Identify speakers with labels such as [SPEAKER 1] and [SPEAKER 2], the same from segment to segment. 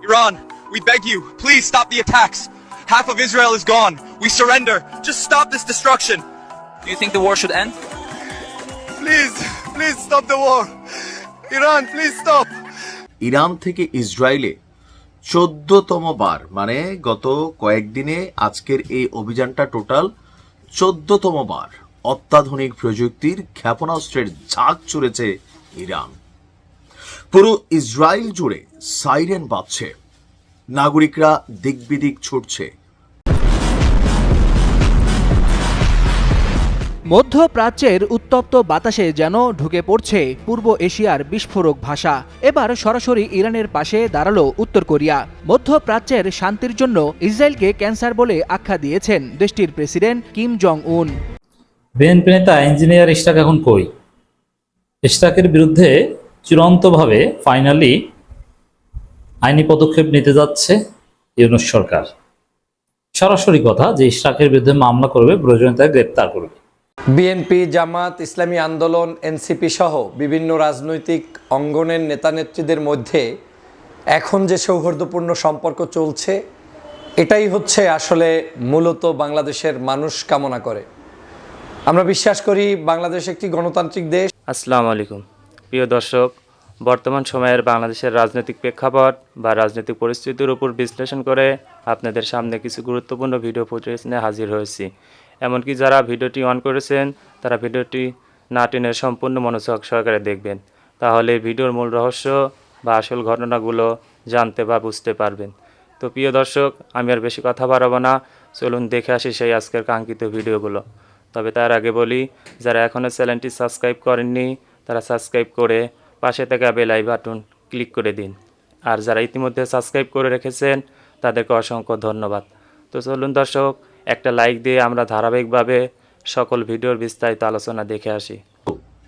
[SPEAKER 1] Iran, we beg you, please stop the attacks. Half of Israel is gone. We surrender. Just stop this destruction.
[SPEAKER 2] Do you think the war should end?
[SPEAKER 1] Please stop the war. Iran, please stop.
[SPEAKER 3] Iran থেকে ইসরায়েলে 14তম বার, মানে গত কয়েকদিনে আজকের এই অভিযানটা total 14তম বার অত্যাধুনিক প্রযুক্তির ক্ষেপণাস্ত্রের ঝাঁক ছুড়েছে ইরান। পুরো ইসরায়েল জুড়ে সাইরেন বাজছে, নাগরিকরা দিকবিদিক ছুটছে।
[SPEAKER 4] মধ্যপ্রাচ্যের উত্তপ্ত বাতাসে যেন ঢুকে পড়ছে পূর্ব এশিয়ার বিস্ফোরক ভাষা। এবার সরাসরি ইরানের পাশে দাঁড়ালো উত্তর কোরিয়া। মধ্যপ্রাচ্যের শান্তির জন্য ইসরায়েলকে ক্যান্সার বলে আখ্যা দিয়েছেন দেশটির প্রেসিডেন্ট কিম জং উন।
[SPEAKER 5] বিএনপি নেতা ইঞ্জিনিয়ার ইশতাক এখন কই? ইশতাকের বিরুদ্ধে চূড়ান্তভাবে ফাইনালি আইনি পদক্ষেপ নিতে যাচ্ছে ইউনূস সরকার। সরাসরি কথা যে ইশতাকের বিরুদ্ধে মামলা করবে, প্রয়োজনে তাকে গ্রেপ্তার করবে।
[SPEAKER 6] বিএনপি, জামাত, ইসলামী আন্দোলন, এনসিপি সহ বিভিন্ন রাজনৈতিক অঙ্গনের নেতানেত্রীদের মধ্যে এখন যে সৌহার্দ্যপূর্ণ সম্পর্ক চলছে, এটাই হচ্ছে আসলে মূলত বাংলাদেশের মানুষ কামনা করে। আমরা বিশ্বাস করি বাংলাদেশ একটি গণতান্ত্রিক দেশ।
[SPEAKER 7] আসসালামু আলাইকুম প্রিয় দর্শক, বর্তমান সময়ের বাংলাদেশের রাজনৈতিক প্রেক্ষাপট বা রাজনৈতিক পরিস্থিতির উপর বিশ্লেষণ করে আপনাদের সামনে কিছু গুরুত্বপূর্ণ ভিডিও ফুটেজ নিয়ে হাজির হয়েছি। এমনকি যারা ভিডিওটি অন করেছেন তারা ভিডিওটি না টেনে সম্পূর্ণ মনোযোগ সহকারে দেখবেন, তাহলে ভিডিওর মূল রহস্য বা আসল ঘটনাগুলো জানতে বা বুঝতে পারবেন। তো প্রিয় দর্শক, আমি আর বেশি কথা বাড়াবো না, চলুন দেখে আসি সেই আজকের কাঙ্ক্ষিত ভিডিওগুলো। তবে তার আগে বলি, যারা এখনও চ্যানেলটি সাবস্ক্রাইব করেননি তারা সাবস্ক্রাইব করে পাশে থাকা বেল আইকন বাটন ক্লিক করে দিন, আর যারা ইতিমধ্যে সাবস্ক্রাইব করে রেখেছেন তাদেরকে অসংখ্য ধন্যবাদ। তো চলুন দর্শক, একটা লাইক দিয়ে আমরা ধারাবাহিকভাবে সকল ভিডিওর বিস্তারিত আলোচনা দেখে আসি।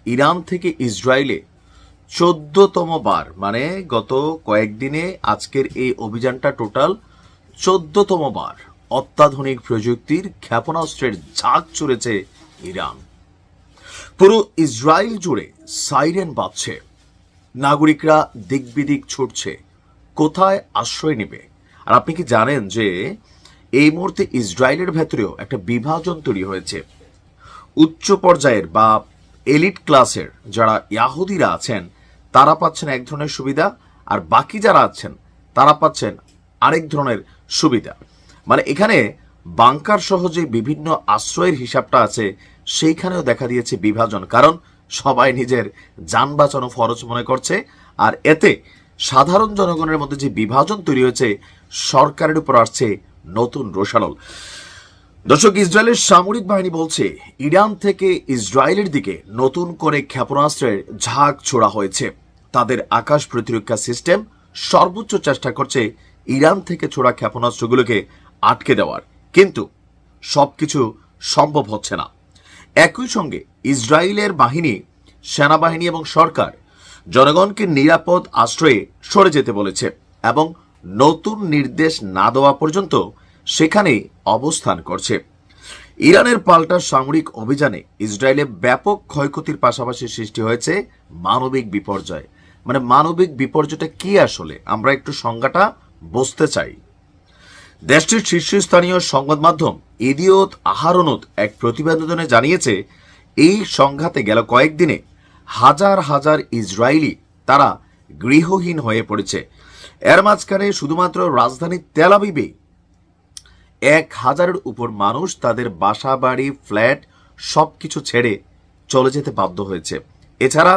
[SPEAKER 3] ইরান থেকে ইসরায়েলে 14তম বার, মানে গত কয়েকদিনে আজকের এই অভিযানটা টোটাল 14তম বার অত্যাধুনিক প্রযুক্তির ক্ষেপণাস্ত্রের ঝাঁক ছুড়েছে ইরান। পুরো ইসরায়েল জুড়ে সাইরেন বাজছে, নাগরিকরা দিকবিদিক ছুটছে, কোথায় আশ্রয় নেবে। আর আপনি কি জানেন যে এই মুহূর্তে ইসরায়েলের ভেতরেও একটা বিভাজন তৈরি হয়েছে। উচ্চ পর্যায়ের বা এলিট ক্লাসের যারা ইয়াহুদিরা আছেন তারা পাচ্ছেন এক ধরনের সুবিধা, আর বাকি যারা আছেন তারা পাচ্ছেন আরেক ধরনের সুবিধা। মানে এখানে বাংকার সহ যে বিভিন্ন আশ্রয়ের হিসাবটা আছে সেইখানেও দেখা দিয়েছে বিভাজন, কারণ সবাই নিজের যান বাঁচানো ফরজ মনে করছে। আর এতে সাধারণ জনগণের মধ্যে যে বিভাজন তৈরি হয়েছে, সরকারের উপর আসছে নতুন রোষানল। দর্শক, ইসরায়েলের সামরিক বাহিনী বলছে ইরান থেকে ইসরায়েলের দিকে নতুন করে ক্ষেপণাস্ত্রের ঝাঁক ছোড়া হয়েছে। তাদের আকাশ প্রতিরক্ষা সিস্টেম সর্বোচ্চ চেষ্টা করছে ইরান থেকে ছোড়া ক্ষেপণাস্ত্রগুলোকে আটকে দেওয়ার, কিন্তু সবকিছু সম্ভব হচ্ছে না। একই সঙ্গে ইসরায়েলের বাহিনী, সেনাবাহিনী এবং সরকার জনগণকে নিরাপদ আশ্রয়ে সরে যেতে বলেছে এবং নতুন নির্দেশ না দেওয়া পর্যন্ত সেখানেই অবস্থান করছে। ইরানের পাল্টা সামরিক অভিযানে ইসরায়েলে ব্যাপক ক্ষয়ক্ষতির পাশাপাশি সৃষ্টি হয়েছে মানবিক বিপর্যয়। মানে মানবিক বিপর্যয়টা কি আসলে, আমরা একটু সংজ্ঞাটা বুঝতে চাই। দেশটির শীর্ষস্থানীয় সংবাদ মাধ্যম ইদিওত আহারোনত এক প্রতিবেদনে জানিয়েছে, এই সংঘাতে গেল কয়েকদিনে হাজার হাজার ইসরায়েলি তারা গৃহহীন হয়ে পড়েছে। এর মাঝখানে শুধুমাত্র রাজধানী তেল আবিবে 1000-এর উপর মানুষ তাদের বাসা বাড়ি, ফ্ল্যাট সবকিছু ছেড়ে চলে যেতে বাধ্য হয়েছে। এছাড়া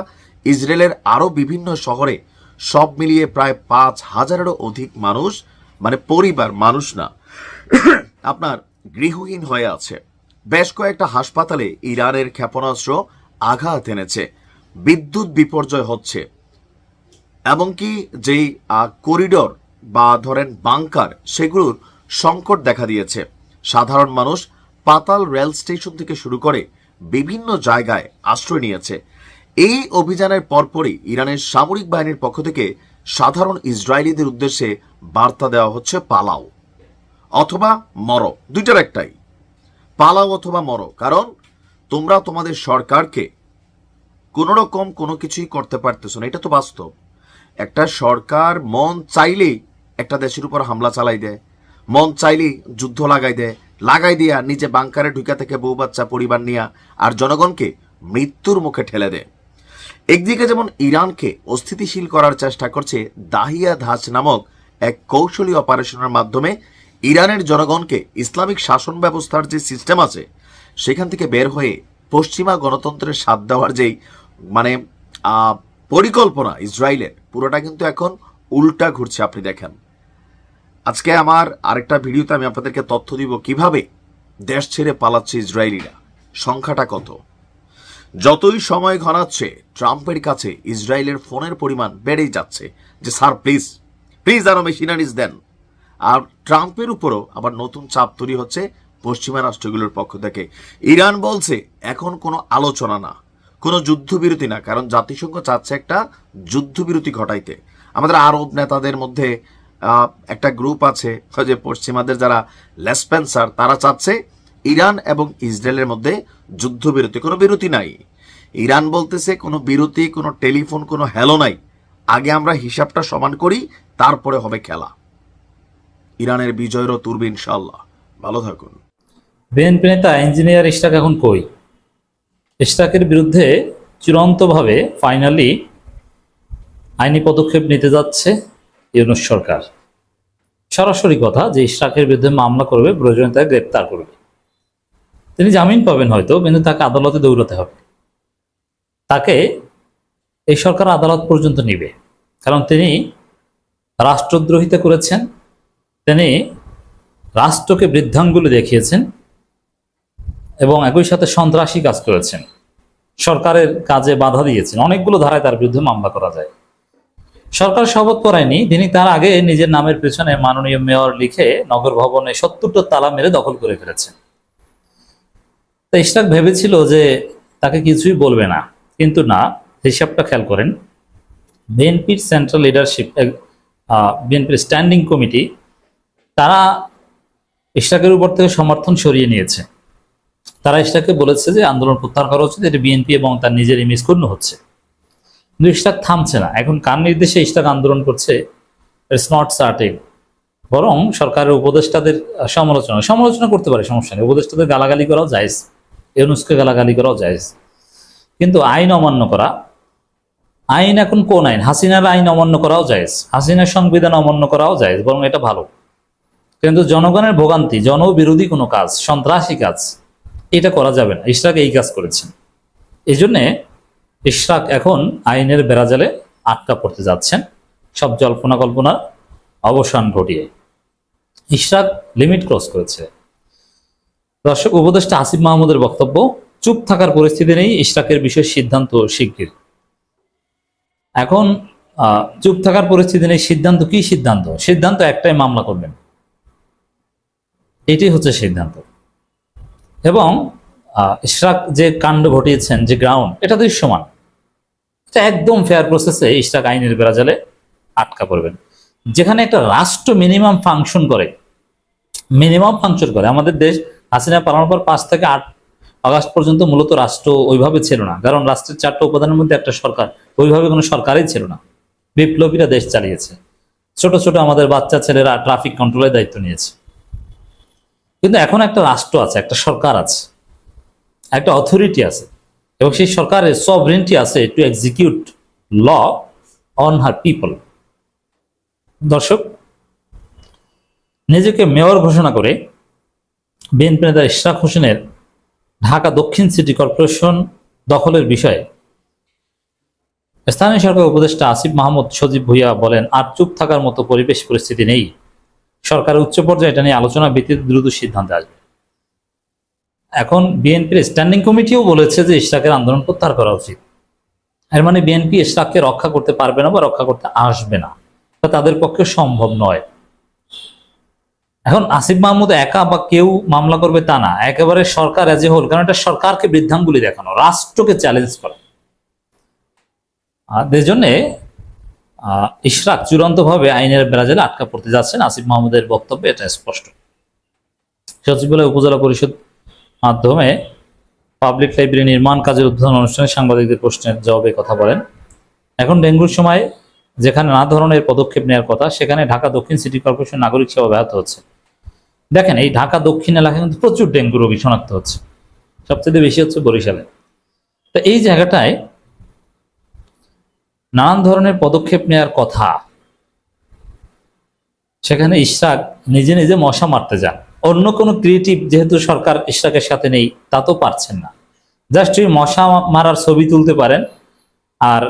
[SPEAKER 3] ইসরায়েলের আরো বিভিন্ন শহরে সব মিলিয়ে প্রায় 5000-এরও অধিক মানুষ, মানে পরিবার, মানুষ না, আপনার গৃহহীন হয়ে আছে। বেশ কয়েকটা হাসপাতালে ইরানের ক্ষেপণাস্ত্র আঘাত এনেছে, বিদ্যুৎ বিপর্যয় হচ্ছে, এমনকি যেই করিডোর বা ধরেন বাংকার সেগুলোর সংকট দেখা দিয়েছে। সাধারণ মানুষ পাতাল রেল স্টেশন থেকে শুরু করে বিভিন্ন জায়গায় আশ্রয় নিয়েছে। এই অভিযানের পরপরই ইরানের সামরিক বাহিনীর পক্ষ থেকে সাধারণ ইসরায়েলিদের উদ্দেশ্যে বার্তা দেওয়া হচ্ছে, পালাও অথবা মরো, দুইটার একটাই, পালাও অথবা মরো। কারণ তোমরা তোমাদের সরকারকে কোনো রকম কোনো কিছুই করতে পারতেছ না, এটা তো বাস্তব। একটা সরকার মন চাইলেই একটা দেশের উপর হামলা চালাই দেয়, মন চাইলেই যুদ্ধ লাগাই দিয়া নিজে বাংকারে ঢুকা থেকে বউ বাচ্চা পরিবার নিয়া আর জনগণকে মৃত্যুর মুখে ঠেলে দেয়। একদিকে যেমন ইরানকে অস্থিতিশীল করার চেষ্টা করছে দাহিয়া ধাঁচ নামক এক কৌশলী অপারেশনের মাধ্যমে ইরানের জনগণকে ইসলামিক শাসন ব্যবস্থার যে সিস্টেম আছে সেখান থেকে বের হয়ে পশ্চিমা গণতন্ত্রের স্বাদ দেওয়ার যেই মানে পরিকল্পনা ইসরায়েলের, পুরোটা কিন্তু এখন উল্টা ঘুরছে। আপনি দেখেন, আজকে আমার আরেকটা ভিডিওতে আমি আপনাদেরকে তথ্য দিব কিভাবে দেশ ছেড়ে পালাচ্ছে ইসরায়েলিরা, সংখ্যাটা কত। যতই সময় ঘনাচ্ছে ট্রাম্পের কাছে ইসরায়েলের ফোনের পরিমাণ বেড়েই যাচ্ছে যে স্যার প্লিজ প্লিজ আরো মেশিনারিজ দেন। আর ট্রাম্পের উপরও আবার নতুন চাপ তৈরি হচ্ছে পশ্চিমা রাষ্ট্রগুলোর পক্ষ থেকে। ইরান বলছে এখন কোনো আলোচনা না, কোনো যুদ্ধবিরতি না, কারণ জাতিসংঘ চাচ্ছে একটা যুদ্ধবিরতি ঘটাইতে। আমাদের আরব নেতাদের মধ্যে একটা গ্রুপ আছে যে পশ্চিমাদের যারা লেসপেন্সার, তারা চাচ্ছে ইরান এবং ইসরায়েলের মধ্যে যুদ্ধবিরতি, কোনো বিরতি নাই। ইরান বলতেছে কোনো বিরতি, কোনো টেলিফোন, কোনো হ্যালো নাই, আগে আমরা হিসাবটা সমান করি, তারপরে হবে খেলা। ইরানের বিজয়েরও তুরবে ইনশাল্লাহ। ভালো থাকুন।
[SPEAKER 5] বিএনপি নেতা ইঞ্জিনিয়ার ইশরাক এখন কই? ইশরাকের বিরুদ্ধে চূড়ান্তভাবে ফাইনালি আইনি পদক্ষেপ নিতে যাচ্ছে ইউনূস সরকার। সরাসরি কথা যে ইশরাকের বিরুদ্ধে মামলা করবে, প্রয়োজনে তাকে গ্রেপ্তার করবে। তিনি জামিন পাবেন হয়তো, কিন্তু তাকে আদালতে দৌড়াতে হবে। তাকে এই সরকার আদালত পর্যন্ত নিবে, কারণ তিনি রাষ্ট্রদ্রোহিতা করেছেন, তিনি রাষ্ট্রকে বৃদ্ধাঙ্গুলি দেখিয়েছেন এবং একই সাথে সন্ত্রাসী কাজ করেছেন, সরকারের কাজে বাধা দিয়েছেন। অনেকগুলো ধারায় তার বিরুদ্ধে মামলা করা যায়। সরকার শপথ করায়নি, তিনি তার আগে নিজের নামের পেছনে মাননীয় মেয়র লিখে নগর ভবনে 70টা তালা মেরে দখল করে ফেলেছেন। তো ইশরাক ভেবেছিল যে তাকে কিছুই বলবে না, কিন্তু না, হিসাবটা খেয়াল করেন। বিএনপির সেন্ট্রাল লিডারশিপ, বিএনপির স্ট্যান্ডিং কমিটি, তারা ইশরাকের উপর থেকে সমর্থন সরিয়ে নিয়েছে। তারা ইশরাককে বলেছে যে আন্দোলন প্রত্যাহার করা উচিত, এটি বিএনপি এবং তার নিজের ইমেজ ক্ষুণ্ণ হচ্ছে। কিন্তু ইশরাক থামছে না। এখন কার নির্দেশে ইশরাক আন্দোলন করছে ইটস নট সার্টেন, বরং সরকারের উপদেষ্টাদের সমালোচনা করতে পারে, সমস্যা নেই। উপদেষ্টাদের গালাগালি করাও জায়েজ, ইউনূসকে গালাগালি করাও জায়েজ, কিন্তু আইন অমান্য করা, আইন এখন কোন আইন? হাসিনার আইন অমান্য করাও জায়েজ, হাসিনার সংবিধান অমান্য করাও জায়েজ, বরং এটা ভালো। কিন্তু জনগণের ভোগান্তি, জনবিরোধী কোনো কাজ, সন্ত্রাসী কাজ, এটা করা যাবে না। ইশরাক এই কাজ করেছেন। এই জন্যে ইশরাক এখন আইনের বেড়াজালে আটকা পড়তে যাচ্ছেন, সব জল্পনা কল্পনার অবসান ঘটিয়ে। ইশরাক লিমিট ক্রস করেছে। দর্শক, উপদেষ্টা আসিফ মাহমুদের বক্তব্য, চুপ থাকার পরিস্থিতি নেই, ইশরাকের বিষয়ে সিদ্ধান্ত শিগগির। এখন চুপ থাকার পরিস্থিতি নেই, সিদ্ধান্ত কি? সিদ্ধান্ত একটাই, মামলা করবেন, এটাই হচ্ছে সিদ্ধান্ত। এবং ইশরাক যে কাণ্ড ঘটিয়েছেন, যে গ্রাউন্ড, এটা দৃশ্যমান, এটা একদম ফেয়ার প্রসেসে ইশরাক আইনের বেড়াজালে আটকা পড়বেন। যেখানে একটা রাষ্ট্র মিনিমাম ফাংশন করে, আমাদের দেশ হাসিনা পালানোর পর 5 থেকে 8 আগস্ট পর্যন্ত মূলত রাষ্ট্র ওইভাবে ছিল না, কারণ রাষ্ট্রের 4টা উপাদানের মধ্যে একটা সরকার, ওইভাবে কোনো সরকারই ছিল না। বিপ্লবীরা দেশ চালিয়েছে, ছোট ছোট আমাদের বাচ্চা ছেলেরা ট্রাফিক কন্ট্রোলের দায়িত্ব নিয়েছে। কিন্তু এখন একটা রাষ্ট্র আছে, একটা সরকার আছে, একটা অথরিটি আছে, এবং সেই সরকারের সভরেন্টি আছে to execute law on her people. দর্শক, নিজেকে মেয়র ঘোষণা করে বিএনপি নেতা ইশরাক হোসেনের ঢাকা দক্ষিণ সিটি কর্পোরেশন দখলের বিষয়ে স্থানীয় সরকার উপদেষ্টা আসিফ মাহমুদ সজীব ভুইয়া বলেন, আর চুপ থাকার মতো পরিবেশ পরিস্থিতি নেই। সরকারের উচ্চ পর্যায়ে এটা নিয়ে আলোচনা ভিত্তিতে দ্রুত সিদ্ধান্তে আসবে। এখন বিএনপির স্ট্যান্ডিং কমিটিও বলেছে যে ইশরাকের আন্দোলন প্রত্যাহার করা উচিত। এর মানে বিএনপি ইশরাককে রক্ষা করতে পারবে না বা রক্ষা করতে আসবে না, তাদের পক্ষে সম্ভব নয়। এখন আসিফ মাহমুদ একা বা কেউ মামলা করবে তা না, একেবারে সরকার এজ এ হোল, কারণ এটা সরকারকে বৃদ্ধাঙ্গুলি দেখানো, রাষ্ট্রকে চ্যালেঞ্জ করা। এর জন্যে ইশরাক চূড়ান্তভাবে আইনের বেড়াজালে আটকা পড়তে যাচ্ছেন। আসিফ মাহমুদের বক্তব্যে এটা স্পষ্ট। সচিবালয় উপজেলা পরিষদ মাধ্যমে পাবলিক লাইব্রেরি নির্মাণ কাজের উদ্বোধন অনুষ্ঠানে সাংবাদিকদের প্রশ্নের জবাবে কথা বলেন। এখন ডেঙ্গুর সময় যেখানে নানা ধরনের পদক্ষেপ নেওয়ার কথা, সেখানে ঢাকা দক্ষিণ সিটি কর্পোরেশন নাগরিক সেবা ব্যাহত হচ্ছে। দেখেন, এই ঢাকা দক্ষিণ এলাকায় কিন্তু প্রচুর ডেঙ্গু রোগী শনাক্ত হচ্ছে, সবচেয়ে বেশি হচ্ছে বরিশালে। তো এই জায়গাটায় নানান ধরনের পদক্ষেপ নেওয়ার কথা, সেখানে ইশরাক নিজে নিজে মশা মারতে যান। অন্য কোনো ক্রিয়েটিভ, যেহেতু সরকার ইশরাকের সাথে নেই, তা তো পারছেন না। জাস্ট ওই মশা মারার ছবি তুলতে পারেন আর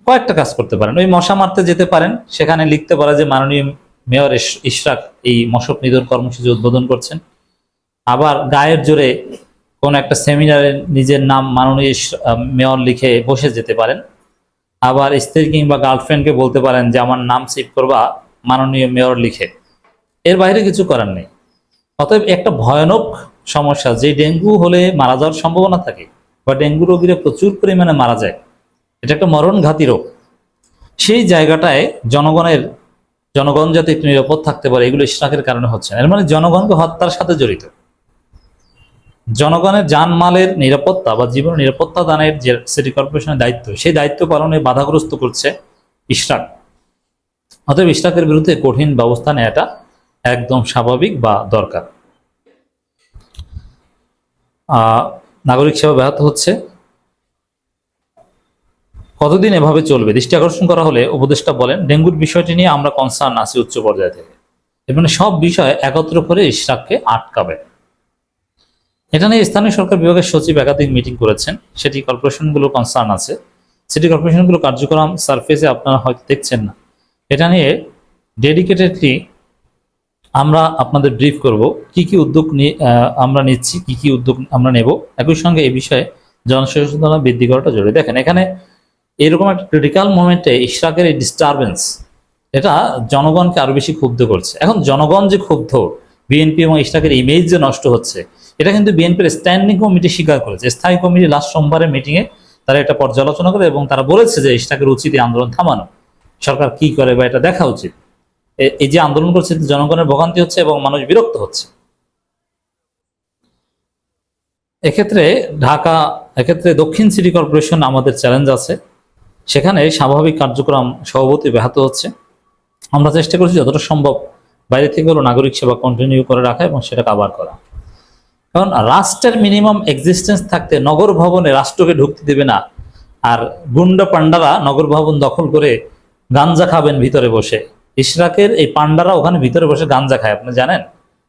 [SPEAKER 5] কয়েকটা কাজ করতে পারেন। ওই মশা মারতে যেতে পারেন, সেখানে লিখতে পারে যে মাননীয় মেয়র ইশরাক এই মশক নিধন কর্মসূচি উদ্বোধন করছেন। আবার গায়ের জোরে কোন একটা সেমিনারে নিজের নাম মাননীয় মেয়র লিখে বসে যেতে পারেন। আবার স্ত্রী কিংবা গার্লফ্রেন্ডকে বলতে পারেন যে আমার নাম সেভ করবা মাননীয় মেয়র লিখে। এর বাইরে কিছু করার নেই। অতএব একটা ভয়ানক সমস্যা, যে ডেঙ্গু হলে মারা যাওয়ার সম্ভাবনা থাকে বা ডেঙ্গু রোগীরা প্রচুর পরিমাণে মারা যায়, এটা একটা মরণঘাতী রোগ। সেই জায়গাটায় জনগণ যাতে একটু নিরাপদ থাকতে পারে, এগুলো ইশরাকের কারণে হচ্ছে না। এর মানে জনগণকে হত্যার সাথে জড়িত। জনগণের জানমালের নিরাপত্তা বা জীবন নিরাপত্তা দানের যে সিটি কর্পোরেশনের দায়িত্ব, সেই দায়িত্ব পালনে বাধাগ্রস্ত করছে ইশরাক। অতএব ইশরাকের বিরুদ্ধে কঠিন ব্যবস্থা নেওয়াটা একদম স্বাভাবিক বা দরকার। নাগরিক সেবা ব্যাহত হচ্ছে, কতদিন এভাবে চলবে? দৃষ্টি আকর্ষণ করা হলে উপদেষ্টা বলেন, ডেঙ্গুর বিষয়টি নিয়ে আমরা কনসার্ন আছি উচ্চ পর্যায় থেকে। মানে সব বিষয় একত্র করে ইশরাককে আটকাবে। এটা নিয়ে স্থানীয় সরকার বিভাগের সচিব একাধিক মিটিং করেছেন। সিটি কর্পোরেশনগুলো কনসার্ন আছে। সিটি কর্পোরেশনগুলো কার্যক্রম সারফেসে আপনারা হয়তো দেখছেন না। এটা নিয়ে ডেডিকেটেডলি আমরা আপনাদের ব্রিফ করব, কি কি উদ্যোগ আমরা নিচ্ছি, কি কি উদ্যোগ আমরা নেব। একই সঙ্গে এই বিষয়ে জনসচেতনতা বৃদ্ধি করাটা জরুরি। দেখেন, এখানে এরকম একটা ক্রিটিক্যাল মোমেন্টে ইশরাকের এই ডিস্টারবেন্স, এটা জনগণকে আরো বেশি ক্ষুব্ধ করছে। এখন জনগণ যে ক্ষুব্ধ, বিএনপি এবং ইশরাকের ইমেজ যে নষ্ট হচ্ছে, এটা কিন্তু বিএনপির স্ট্যান্ডিং কমিটি স্বীকার করেছে। স্থায়ী কমিটি লাস্ট সোমবারের মিটিংয়ে তারা এটা পর্যালোচনা করে এবং তারা বলেছে যে ইশরাকের উচিত এই আন্দোলন থামানো। সরকার কি করে বা এটা দেখা উচিত। এই যে আন্দোলন করছে, জনগণের ভোগান্তি হচ্ছে এবং মানুষ বিরক্ত হচ্ছে। এক্ষেত্রে দক্ষিণ সিটি কর্পোরেশন আমাদের চ্যালেঞ্জ আছে। সেখানে স্বাভাবিক কার্যক্রম স্বভাবতই ব্যাহত হচ্ছে। আমরা চেষ্টা করছি যতটা সম্ভব বাইরে থেকে হলো নাগরিক সেবা কন্টিনিউ করে রাখা এবং সেটা কাভার করা। কারণ রাষ্ট্রের মিনিমাম এক্সিস্টেন্স থাকতে নগর ভবনে রাষ্ট্রকে ঢুকতে দেবে না, আর গুন্ডা পান্ডারা নগর ভবন দখল করে গাঞ্জা খাবেন ভিতরে বসে। ইশরাকের এই পান্ডারা ওখানে ভিতরে বসে গাঞ্জা খায়, আপনি জানেন,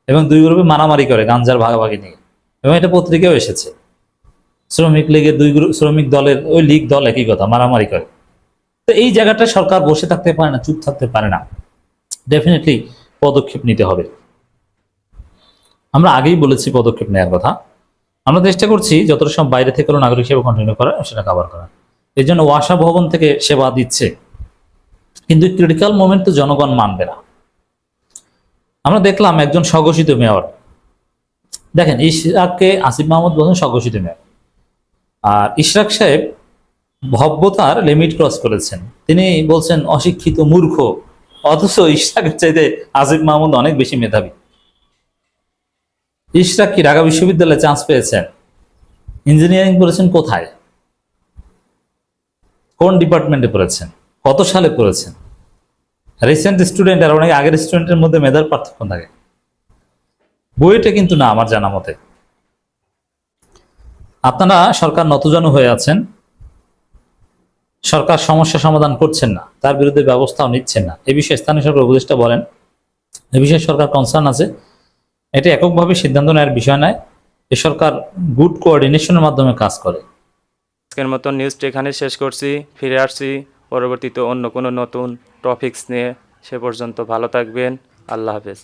[SPEAKER 5] এবং দুই গ্রুপে মারামারি করে গাঞ্জার ভাগাভাগি নিয়ে, এবং এটা পত্রিকাও এসেছে। শ্রমিক লীগের শ্রমিক দলের ওই লীগ দল একই কথা, মারামারি করে। তো এই জায়গাটা সরকার বসে থাকতে পারে না, চুপ থাকতে পারে না, ডেফিনেটলি পদক্ষেপ নিতে হবে। আমরা আগেই বলেছি পদক্ষেপ নেওয়ার কথা। আমরা চেষ্টা করছি যতটা সব বাইরে থেকে নাগরিক সেবা কন্টিনিউ করা, সেটা কাভার করা। এই জন্য ওয়াসা ভবন থেকে সেবা দিচ্ছে, কিন্তু ক্রিটিক্যাল মোমেন্ট তো জনগণ মানবে না। আমরা দেখলাম একজন স্বঘোষিত মেয়র, দেখেন ইশরাককে আসিফ মাহমুদ বলছেন স্বঘোষিত মেয়র, আর ইশরাক সাহেব ভব্যতার লিমিট ক্রস করেছেন। তিনি বলছেন অশিক্ষিত মূর্খ, অথচ ইশরাকের চাইতে আসিফ মাহমুদ অনেক বেশি মেধাবী। ইশরাক কি ঢাকা বিশ্ববিদ্যালয়ে চান্স পেয়েছেন? ইঞ্জিনিয়ারিং করেছেন কোথায়? কোন ডিপার্টমেন্টে পড়েছেন? কত সালে পড়েছেন? রিসেন্ট স্টুডেন্ট আর অনেক আগের স্টুডেন্টের মধ্যে মেধার পার্থক্য থাকে। বইটা কিন্তু না আমার জানা মতে। আপনারা সরকার নতজানু হয়ে আছেন, সরকার সমস্যা সমাধান করছেন না, তার বিরুদ্ধে ব্যবস্থাও নিচ্ছেন না। এ বিষয়ে স্থানীয় সরকার উপদেষ্টা বলেন, এ বিষয়ে সরকার কনসার্ন আছে। এটা এককভাবে সিদ্ধান্ত নেওয়ার বিষয় নয়, এ সরকার গুড কোঅর্ডিনেশনের মাধ্যমে কাজ করে।
[SPEAKER 7] আজকের মতো নিউজটি এখানে শেষ করছি। ফিরে আসছি পরবর্তীতে অন্য কোনো নতুন টপিকস নিয়ে। সে পর্যন্ত ভালো থাকবেন। আল্লাহ হাফেজ।